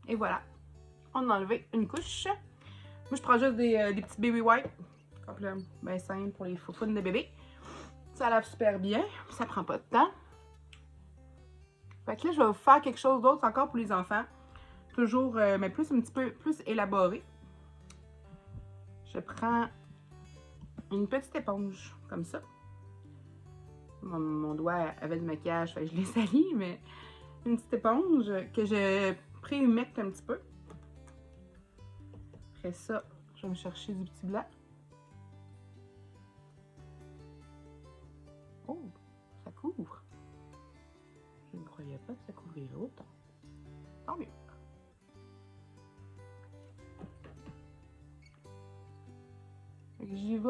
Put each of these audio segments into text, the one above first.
Et voilà, on a enlevé une couche. Moi, je prends juste des petits baby wipes, complètement bien simple pour les foufounes de bébé. Ça lave super bien, ça prend pas de temps. Fait que là, je vais vous faire quelque chose d'autre encore pour les enfants. Toujours, mais plus un petit peu plus élaboré. Je prends une petite éponge, comme ça. Mon doigt avait du maquillage, fait que je l'ai sali, mais une petite éponge que je pré-humecte un petit peu. Après ça, je vais me chercher du petit blanc. Oh, ça couvre. Je ne croyais pas que ça couvrirait autant. Tant mieux. J'y vais.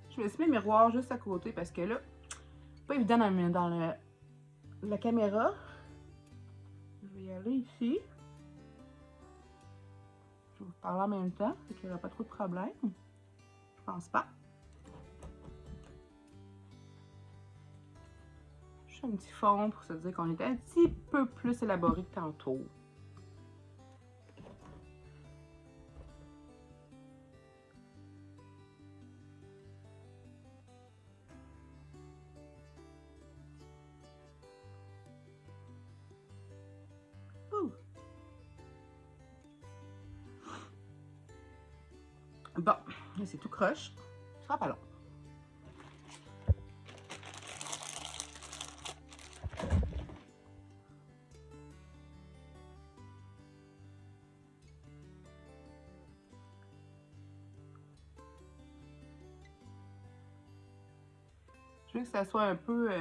Je me suis mis le miroir juste à côté parce que là, c'est pas évident dans la caméra. Je vais y aller ici. Je vais vous parler en même temps, fait qu'il n'y aura pas trop de problème. Je pense pas. Juste un petit fond pour se dire qu'on était un petit peu plus élaboré que tantôt. Bon, c'est tout croche. Ça sera pas long. Je veux que ça soit un peu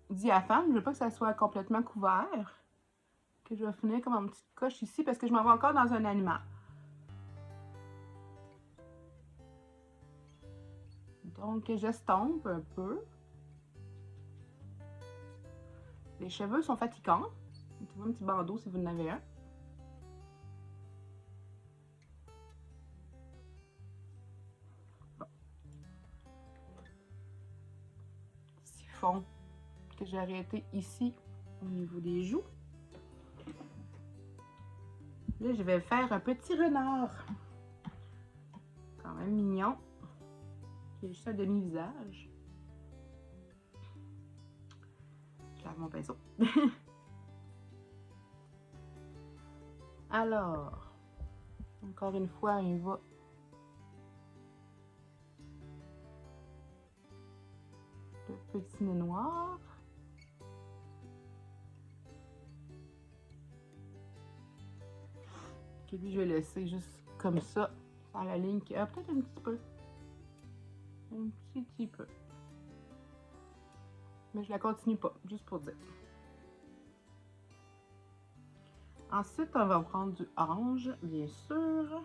diaphane. Je veux pas que ça soit complètement couvert. Que je vais finir comme une petite coche ici parce que je m'en vais encore dans un animal. Donc, j'estompe un peu. Les cheveux sont fatigants. Tu vois un petit bandeau si vous en avez un. Bon. Petit fond que j'ai arrêté ici au niveau des joues. Là, je vais faire un petit renard. Quand même mignon. Qui a juste un demi-visage. Je lave mon pinceau. Alors, encore une fois, on va le petit nez noir. Ok, lui, je vais laisser juste comme ça, sans la ligne qui a peut-être un petit peu. Un petit peu. Mais je la continue pas, juste pour dire. Ensuite, on va prendre du orange, bien sûr.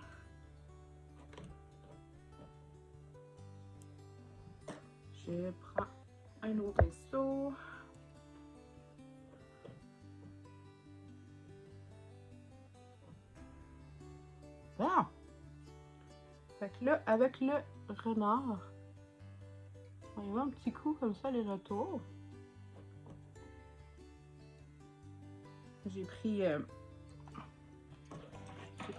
Je prends un autre pinceau. Ah! Fait que là, avec le renard, on y va un petit coup comme ça, les retours. J'ai pris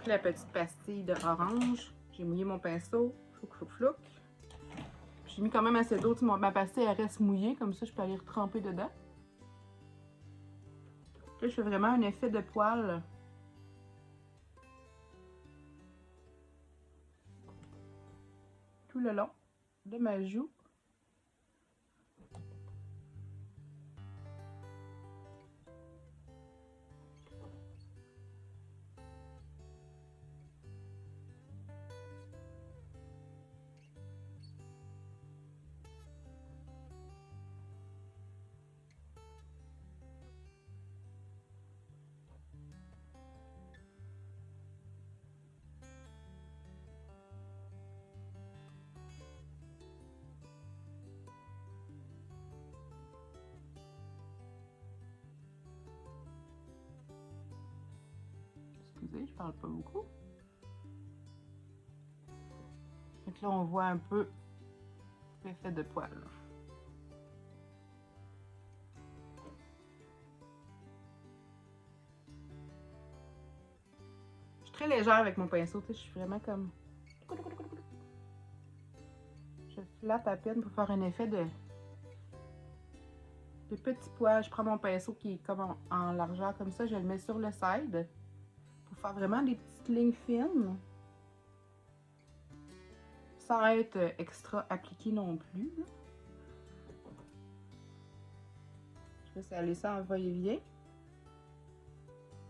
la petite pastille d'orange. J'ai mouillé mon pinceau. Flouc, flouc, flouc. J'ai mis quand même assez d'eau. Ma pastille, elle reste mouillée. Comme ça, je peux aller retremper dedans. Là, je fais vraiment un effet de poil. Tout le long de ma joue. Excusez, je parle pas beaucoup. Donc là, on voit un peu l'effet de poil. très légère avec mon pinceau, tu sais, je suis vraiment comme... Je flatte à peine pour faire un effet de petits pois. Je prends mon pinceau qui est comme en largeur comme ça, je le mets sur le side pour faire vraiment des petites lignes fines. Sans être extra appliqué non plus. Je laisse aller ça en va-et-vient.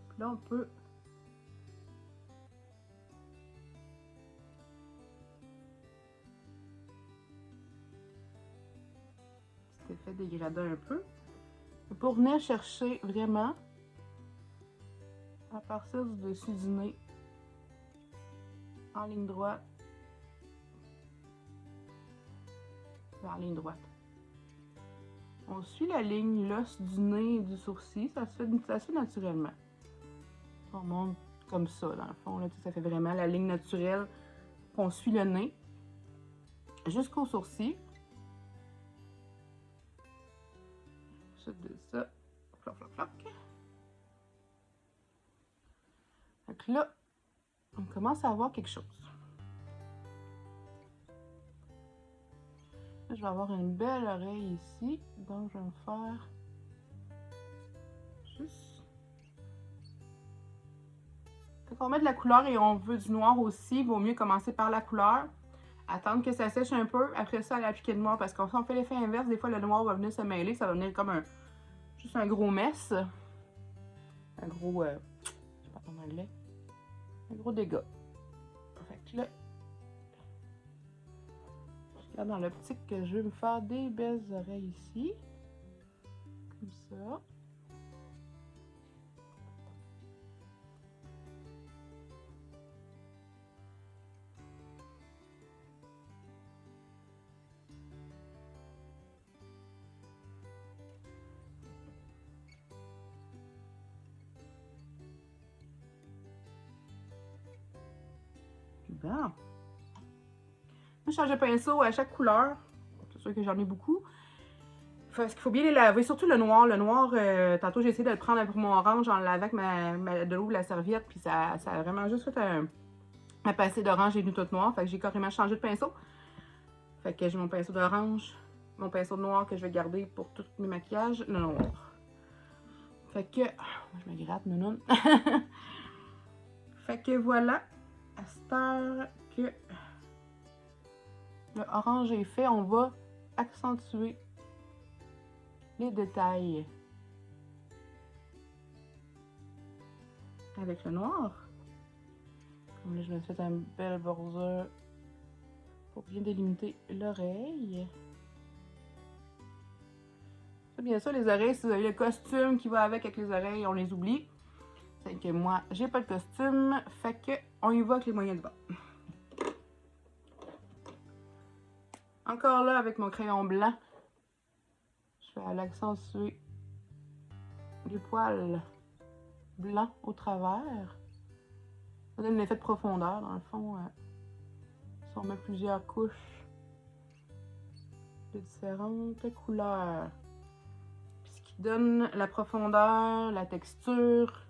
Puis là, on peut cet effet dégradé un peu. Pour venir chercher vraiment à partir du dessus du nez en ligne droite vers la ligne droite. On suit la ligne, l'os du nez et du sourcil, ça se fait naturellement. On monte comme ça, dans le fond, là, ça fait vraiment la ligne naturelle qu'on suit le nez jusqu'au sourcil. Ensuite de ça, floc, floc, floc. Donc là, on commence à avoir quelque chose. Là, je vais avoir une belle oreille ici, donc je vais me faire juste... Quand on met de la couleur et on veut du noir aussi, il vaut mieux commencer par la couleur, attendre que ça sèche un peu, après ça aller appliquer le noir, parce que si on fait l'effet inverse, des fois le noir va venir se mêler, ça va venir comme juste un gros mess, un gros, je sais pas en anglais, un gros dégât. Fait que là, dans l'optique que je vais me faire des belles oreilles ici. Comme ça. Bon. Je change de pinceau à chaque couleur. C'est sûr que j'en ai beaucoup. Parce qu'il faut bien les laver, surtout le noir. Le noir, tantôt j'ai essayé de le prendre pour mon orange en le lavant avec de l'eau de la serviette. Puis ça a vraiment juste fait un passé d'orange et venu tout noir. Fait que j'ai carrément changé de pinceau. Fait que j'ai mon pinceau d'orange, mon pinceau de noir que je vais garder pour tous mes maquillages, le noir. Fait que, je me gratte, nounoun. Fait que voilà, à cette heure que le orange est fait, on va accentuer les détails avec le noir. Comme là, je me suis fait une belle bordure pour bien délimiter l'oreille. Bien sûr, les oreilles, si vous avez le costume qui va avec les oreilles, on les oublie. C'est que moi, j'ai pas le costume, fait que on y va avec les moyens de bord. Encore là, avec mon crayon blanc, je vais aller accentuer les poils blancs au travers. Ça donne l'effet de profondeur, dans le fond. Si on met plusieurs couches de différentes couleurs. Puis ce qui donne la profondeur, la texture,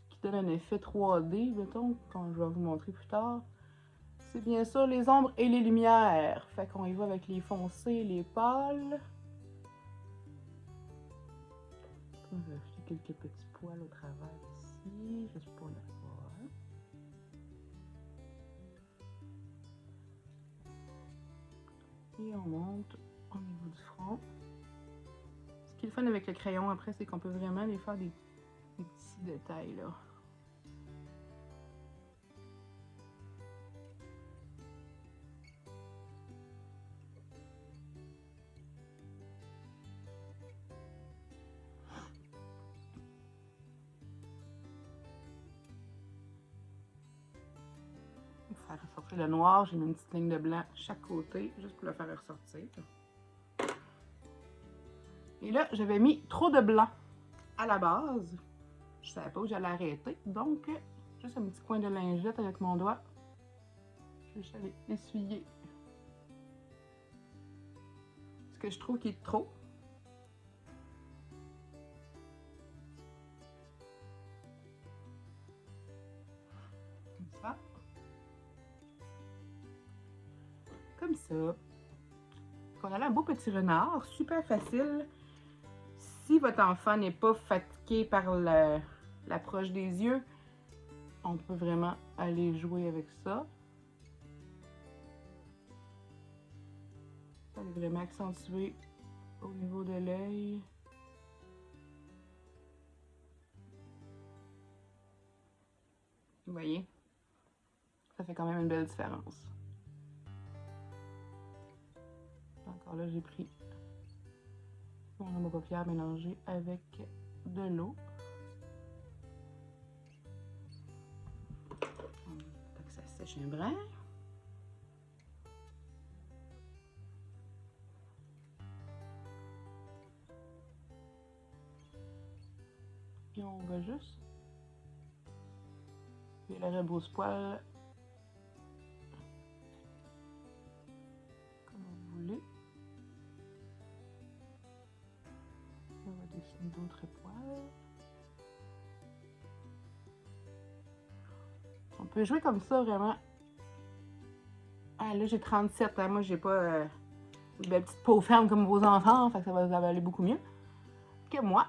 ce qui donne un effet 3D, mettons, quand je vais vous montrer plus tard, c'est bien sûr les ombres et les lumières. Fait qu'on y va avec les foncés, les pâles. Je vais ajouter quelques petits poils au travers ici, juste pour la voir. Et on monte au niveau du front. Ce qui est le fun avec le crayon après, c'est qu'on peut vraiment les faire des petits détails là. Pour faire ressortir le noir, j'ai mis une petite ligne de blanc chaque côté, juste pour le faire ressortir. Et là, j'avais mis trop de blanc à la base. Je savais pas où j'allais arrêter, donc juste un petit coin de lingette avec mon doigt. Je vais aller essuyer ce que je trouve qui est trop. beau petit renard, super facile. Si votre enfant n'est pas fatigué par l'approche des yeux, on peut vraiment aller jouer avec ça. Ça est vraiment accentué au niveau de l'œil. Vous voyez? Ça fait quand même une belle différence. Encore là, j'ai pris mon embout à paupières mélangé avec de l'eau. Tant que ça sèche un brin. Puis on va juste puis le rebrousse-poil comme vous voulez. On va dessiner d'autres poils. On peut jouer comme ça vraiment. Ah là j'ai 37, hein. Moi j'ai pas une belle petite peau ferme comme vos enfants, fait que ça va aller beaucoup mieux que moi.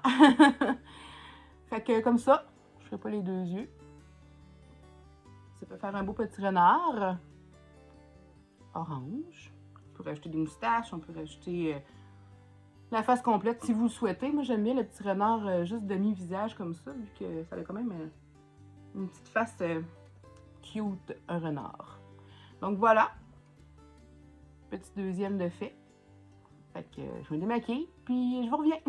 Fait que comme ça, je fais pas les deux yeux. Ça peut faire un beau petit renard orange. On peut rajouter des moustaches, on peut rajouter la face complète si vous le souhaitez. Moi j'aime bien le petit renard juste demi-visage comme ça, vu que ça a quand même une petite face cute, un renard. Donc voilà, petit deuxième de fait. Fait que je me démaquille, puis je vous reviens.